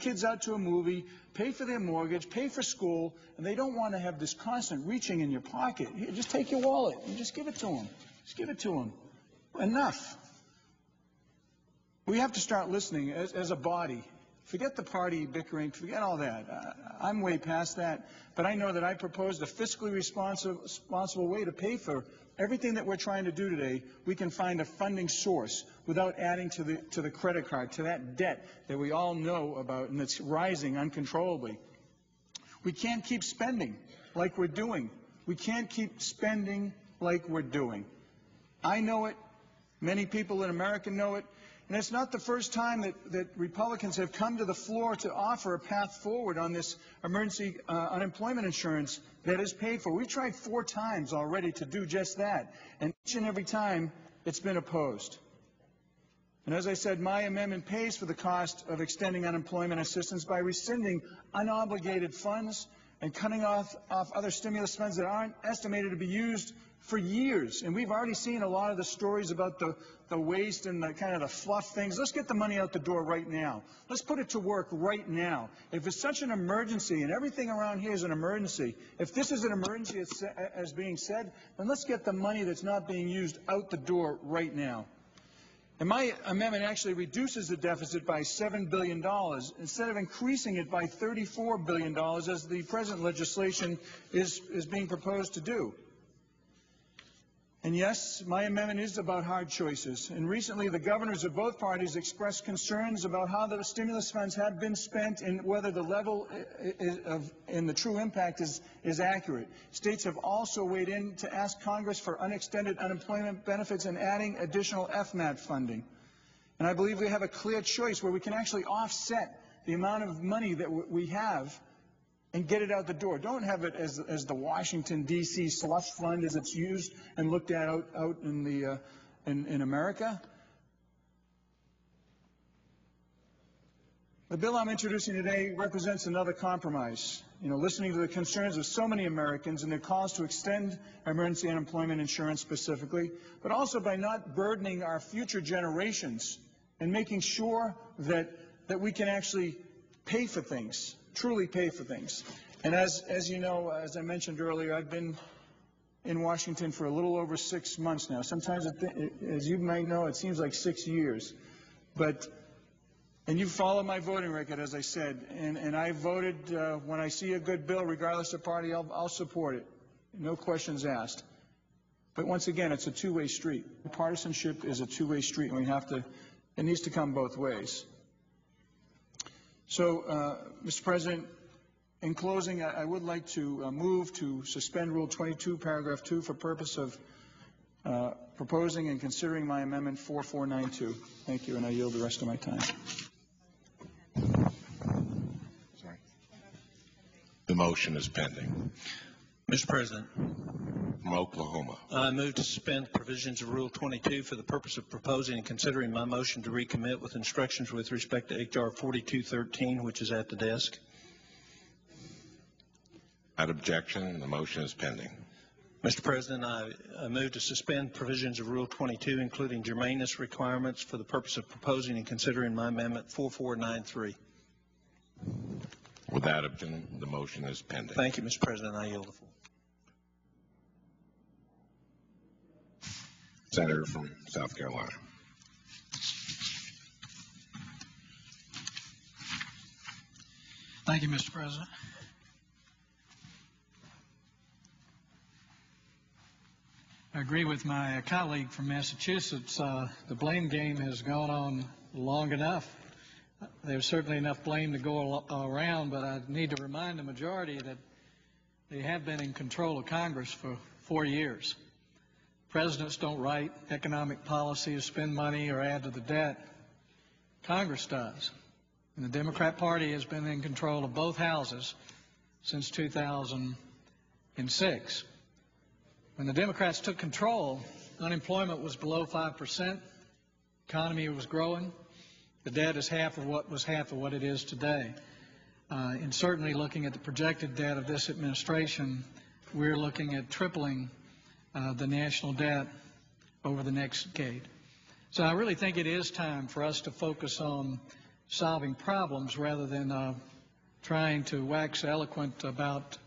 kids out to a movie, pay for their mortgage, pay for school, and they don't want to have this constant reaching in your pocket. You just take your wallet and just give it to them. Just give it to them. Enough. We have to start listening as a body. Forget the party bickering, forget all that. I'm way past that, but I know that I proposed a fiscally responsible way to pay for everything that we're trying to do today. We can find a funding source without adding to the credit card, to that debt that we all know about and that's rising uncontrollably. We can't keep spending like we're doing. We can't keep spending like we're doing. I know it. Many people in America know it. And it's not the first time that Republicans have come to the floor to offer a path forward on this emergency unemployment insurance that is paid for. We've tried 4 times already to do just that, and each and every time it's been opposed. And as I said, my amendment pays for the cost of extending unemployment assistance by rescinding unobligated funds and cutting off other stimulus funds that aren't estimated to be used for years. And we've already seen a lot of the stories about the waste and the kind of the fluff things. Let's get the money out the door right now. Let's put it to work right now. If it's such an emergency, and everything around here is an emergency, if this is an emergency as being said, then let's get the money that's not being used out the door right now. And my amendment actually reduces the deficit by $7 billion instead of increasing it by $34 billion as the present legislation is being proposed to do. And yes, my amendment is about hard choices. And recently, the governors of both parties expressed concerns about how the stimulus funds have been spent and whether the level and the true impact is accurate. States have also weighed in to ask Congress for unextended unemployment benefits and adding additional FMAP funding. And I believe we have a clear choice where we can actually offset the amount of money that we have and get it out the door. Don't have it as the Washington, D.C. slush fund as it's used and looked at out in America. The bill I'm introducing today represents another compromise. Listening to the concerns of so many Americans and their calls to extend emergency unemployment insurance specifically, but also by not burdening our future generations and making sure that we can actually pay for things. Truly pay for things. And as you know, as I mentioned earlier, I've been in Washington for a little over 6 months now. Sometimes, as you might know, it seems like 6 years. And you follow my voting record, as I said, and I voted when I see a good bill, regardless of party, I'll support it. No questions asked. But once again, it's a two-way street. Partisanship is a two-way street, and it needs to come both ways. So, Mr. President, in closing, I would like to move to suspend Rule 22, Paragraph 2, for purpose of proposing and considering my amendment 4492. Thank you, and I yield the rest of my time. Sorry. The motion is pending. Mr. President. From Oklahoma. I move to suspend provisions of Rule 22 for the purpose of proposing and considering my motion to recommit with instructions with respect to H.R. 4213, which is at the desk. Without objection, the motion is pending. Mr. President, I move to suspend provisions of Rule 22, including germaneness requirements, for the purpose of proposing and considering my amendment 4493. Without objection, the motion is pending. Thank you, Mr. President. I yield the floor. Senator from South Carolina. Thank you, Mr. President. I agree with my colleague from Massachusetts. The blame game has gone on long enough. There's certainly enough blame to go around, but I need to remind the majority that they have been in control of Congress for 4 years. Presidents don't write economic policy or spend money or add to the debt. Congress does. And the Democrat Party has been in control of both houses since 2006. When the Democrats took control, unemployment was below 5%, economy was growing, the debt is half of what it is today. And certainly looking at the projected debt of this administration, we're looking at tripling the national debt over the next decade. So I really think it is time for us to focus on solving problems rather than trying to wax eloquent about